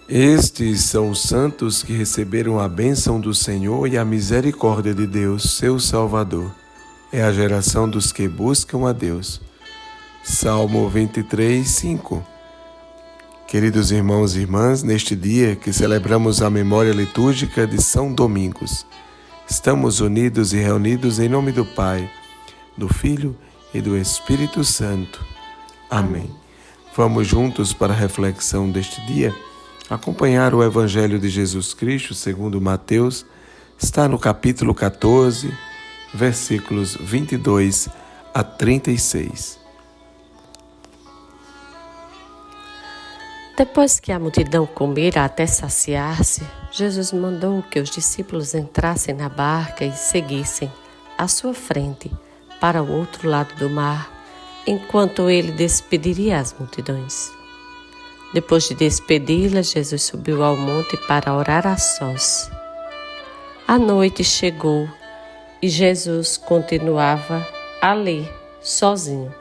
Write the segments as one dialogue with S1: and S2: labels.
S1: Estes são os santos que receberam a bênção do Senhor e a misericórdia de Deus, seu Salvador. É a geração dos que buscam a Deus. Salmo 23, 5. Queridos irmãos e irmãs, neste dia que celebramos a memória litúrgica de São Domingos, estamos unidos e reunidos em nome do Pai, do Filho e do Espírito Santo. Amém. Vamos juntos para a reflexão deste dia, acompanhar o Evangelho de Jesus Cristo segundo Mateus, está no capítulo 14, versículos 22 a 36.
S2: Depois que a multidão comera até saciar-se, Jesus mandou que os discípulos entrassem na barca e seguissem à sua frente para o outro lado do mar, enquanto ele despediria as multidões. Depois de despedi-las, Jesus subiu ao monte para orar a sós. A noite chegou e Jesus continuava ali, sozinho.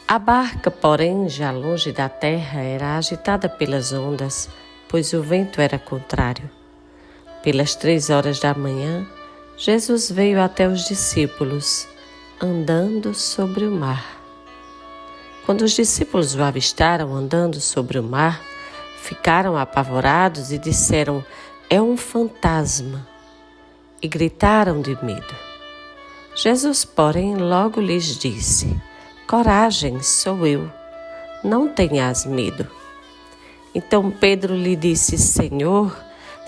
S2: A barca, porém, já longe da terra, era agitada pelas ondas, pois o vento era contrário. Pelas 3 horas da manhã, Jesus veio até os discípulos, andando sobre o mar. Quando os discípulos o avistaram andando sobre o mar, ficaram apavorados e disseram: "É um fantasma!" e gritaram de medo. Jesus, porém, logo lhes disse: "Coragem, sou eu, não tenhas medo." Então Pedro lhe disse: "Senhor,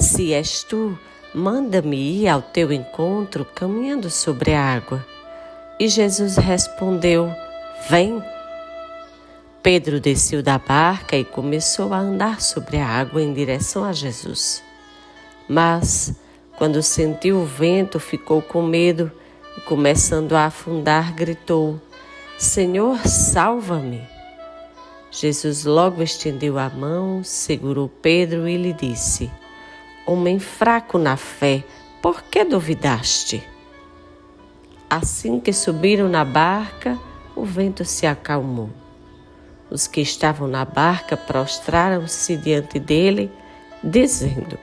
S2: se és tu, manda-me ir ao teu encontro caminhando sobre a água." E Jesus respondeu: "Vem." Pedro desceu da barca e começou a andar sobre a água em direção a Jesus. Mas, quando sentiu o vento, ficou com medo e, começando a afundar, gritou: "Senhor, salva-me!" Jesus logo estendeu a mão, segurou Pedro e lhe disse: "Homem fraco na fé, por que duvidaste?" Assim que subiram na barca, o vento se acalmou. Os que estavam na barca prostraram-se diante dele, dizendo: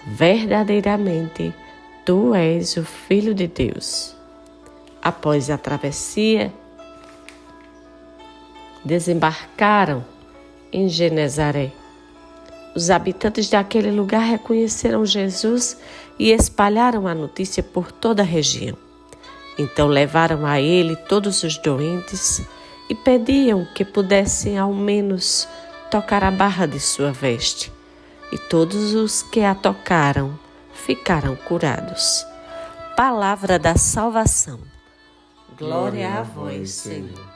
S2: "Verdadeiramente, tu és o Filho de Deus." Após a travessia, desembarcaram em Genezaré. Os habitantes daquele lugar reconheceram Jesus e espalharam a notícia por toda a região. Então levaram a ele todos os doentes e pediam que pudessem ao menos tocar a barra de sua veste. E todos os que a tocaram ficaram curados. Palavra da salvação. Glória a vós, Senhor.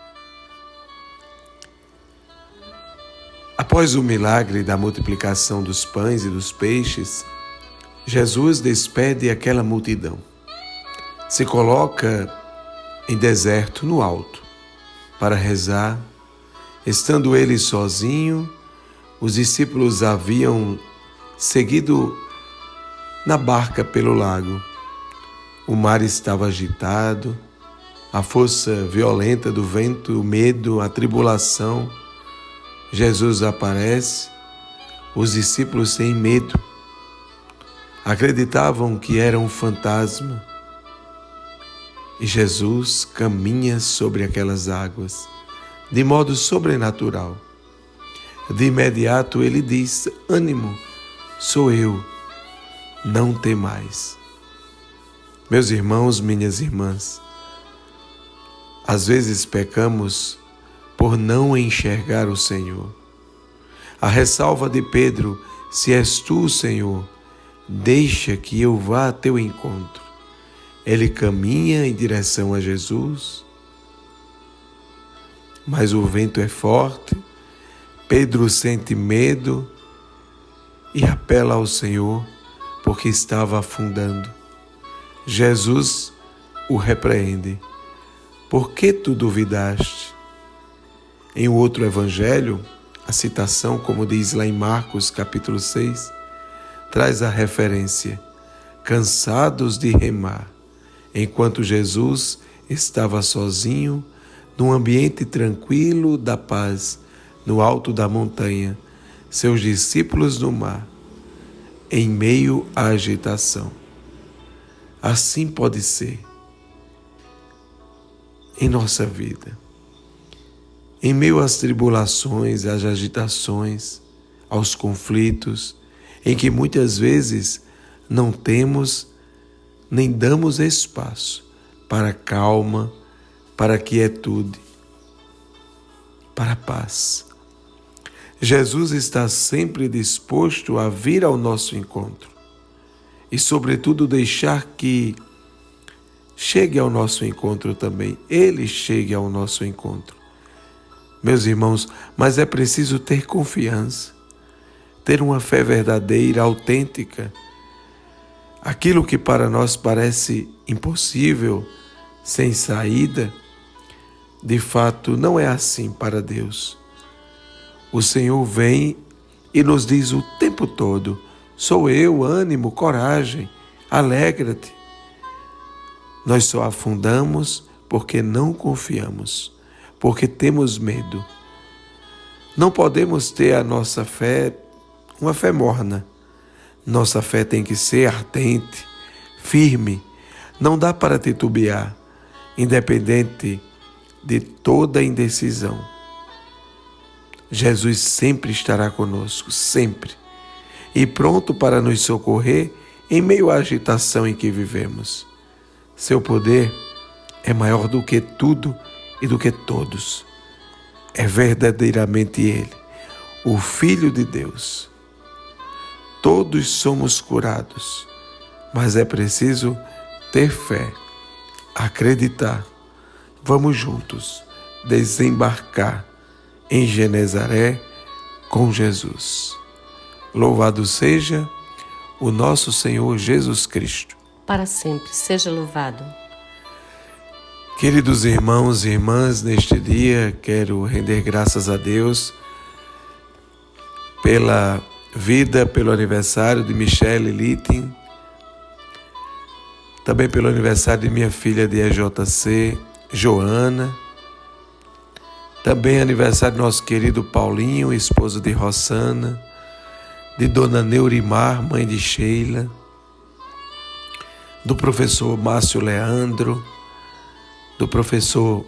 S1: Após o milagre da multiplicação dos pães e dos peixes, Jesus despede aquela multidão. Se coloca em deserto no alto para rezar. Estando ele sozinho, os discípulos haviam seguido na barca pelo lago. O mar estava agitado, a força violenta do vento, o medo, a tribulação. Jesus aparece, os discípulos têm medo. Acreditavam que era um fantasma. E Jesus caminha sobre aquelas águas, de modo sobrenatural. De imediato ele diz: "Ânimo, sou eu, não temais." Meus irmãos, minhas irmãs, às vezes pecamos por não enxergar o Senhor. A ressalva de Pedro: "Se és tu, Senhor, deixa que eu vá a teu encontro." Ele caminha em direção a Jesus, mas o vento é forte. Pedro sente medo e apela ao Senhor porque estava afundando. Jesus o repreende: "Por que tu duvidaste?" Em outro evangelho, a citação, como diz lá em Marcos capítulo 6, traz a referência: cansados de remar, enquanto Jesus estava sozinho, num ambiente tranquilo da paz, no alto da montanha, seus discípulos no mar, em meio à agitação. Assim pode ser em nossa vida. Em meio às tribulações, às agitações, aos conflitos, em que muitas vezes não temos nem damos espaço para calma, para quietude, para paz. Jesus está sempre disposto a vir ao nosso encontro e, sobretudo, deixar que chegue ao nosso encontro também. Ele chegue ao nosso encontro. Meus irmãos, mas é preciso ter confiança, ter uma fé verdadeira, autêntica. Aquilo que para nós parece impossível, sem saída, de fato não é assim para Deus. O Senhor vem e nos diz o tempo todo: sou eu, ânimo, coragem, alegra-te. Nós só afundamos porque não confiamos, porque temos medo. Não podemos ter a nossa fé, uma fé morna. Nossa fé tem que ser ardente, firme. Não dá para titubear, independente de toda indecisão. Jesus sempre estará conosco, sempre, e pronto para nos socorrer em meio à agitação em que vivemos. Seu poder é maior do que tudo e do que todos. É verdadeiramente Ele, o Filho de Deus. Todos somos curados, mas é preciso ter fé, acreditar. Vamos juntos desembarcar em Genezaré com Jesus. Louvado seja o nosso Senhor Jesus Cristo.
S2: Para sempre seja louvado.
S1: Queridos irmãos e irmãs, neste dia quero render graças a Deus pela vida, pelo aniversário de Michele Littin, também pelo aniversário de minha filha de EJC, Joana, também aniversário do nosso querido Paulinho, esposo de Rossana, de Dona Neurimar, mãe de Sheila, do professor Márcio Leandro, do professor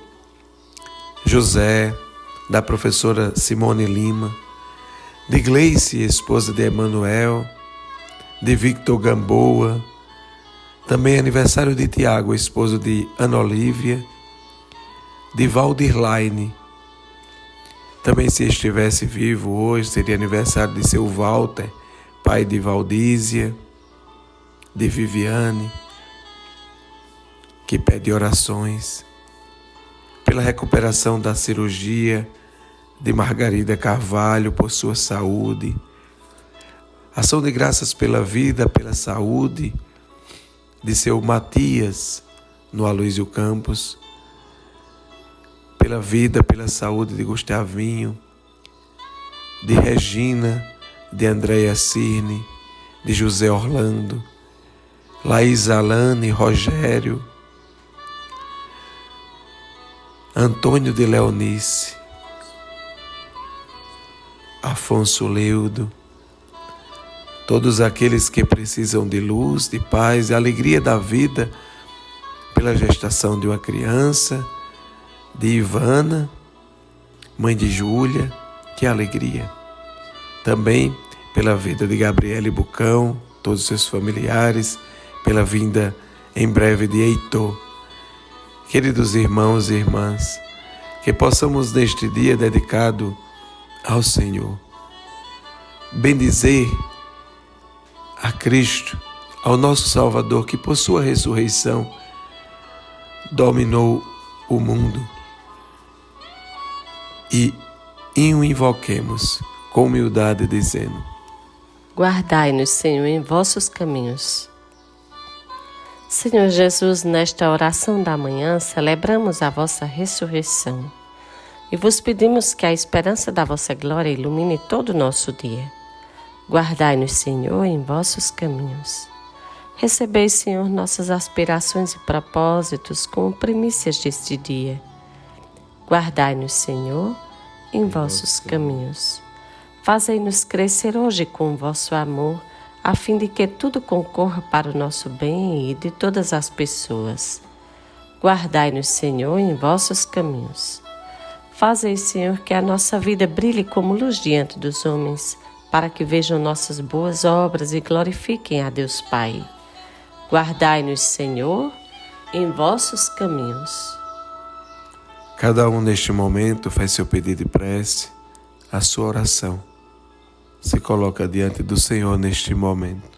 S1: José, da professora Simone Lima, de Gleice, esposa de Emanuel, de Victor Gamboa, também aniversário de Tiago, esposo de Ana Olívia, de Valdirlaine. Também, se estivesse vivo hoje, seria aniversário de seu Walter, pai de Valdísia, de Viviane, que pede orações pela recuperação da cirurgia de Margarida Carvalho, por sua saúde. Ação de graças pela vida, pela saúde de seu Matias, no Aloysio Campos, pela vida, pela saúde de Gustavinho, de Regina, de Andréia Cirne, de José Orlando, Laís Alane, Rogério, Antônio de Leonice, Afonso Leudo, todos aqueles que precisam de luz, de paz e alegria da vida, pela gestação de uma criança, de Ivana, mãe de Júlia, que alegria. Também pela vida de Gabriele Bucão, todos os seus familiares, pela vinda em breve de Heitor. Queridos irmãos e irmãs, que possamos neste dia dedicado ao Senhor bendizer a Cristo, ao nosso Salvador, que por sua ressurreição dominou o mundo, e o invoquemos com humildade, dizendo:
S2: Guardai-nos, Senhor, em vossos caminhos. Senhor Jesus, nesta oração da manhã, celebramos a vossa ressurreição e vos pedimos que a esperança da vossa glória ilumine todo o nosso dia. Guardai-nos, Senhor, em vossos caminhos. Recebei, Senhor, nossas aspirações e propósitos como primícias deste dia. Guardai-nos, Senhor, em vossos caminhos. Fazei-nos crescer hoje com o vosso amor, a fim de que tudo concorra para o nosso bem e de todas as pessoas. Guardai-nos, Senhor, em vossos caminhos. Fazei, Senhor, que a nossa vida brilhe como luz diante dos homens, para que vejam nossas boas obras e glorifiquem a Deus Pai. Guardai-nos, Senhor, em vossos caminhos.
S1: Cada um neste momento faz seu pedido de prece, a sua oração. Se coloca diante do Senhor neste momento.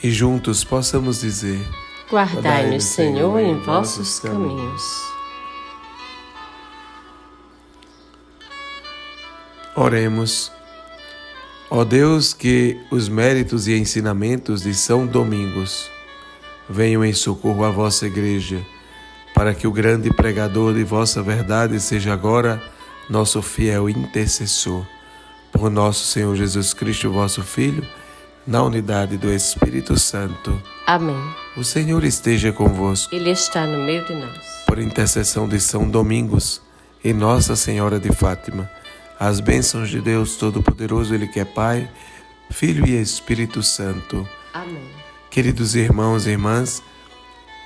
S1: E juntos possamos dizer:
S2: Guardai-nos, Senhor, em vossos caminhos.
S1: Oremos. Ó Deus, que os méritos e ensinamentos de São Domingos venham em socorro à vossa Igreja, para que o grande pregador de vossa verdade seja agora nosso fiel intercessor. Por nosso Senhor Jesus Cristo, vosso Filho, na unidade do Espírito Santo.
S2: Amém.
S1: O Senhor esteja convosco.
S2: Ele está no meio de nós.
S1: Por intercessão de São Domingos e Nossa Senhora de Fátima, as bênçãos de Deus Todo-Poderoso, Ele que é Pai, Filho e Espírito Santo.
S2: Amém.
S1: Queridos irmãos e irmãs,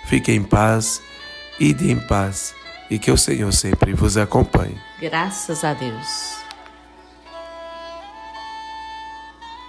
S1: fiquem em paz, ide em paz, e que o Senhor sempre vos acompanhe.
S2: Graças a Deus.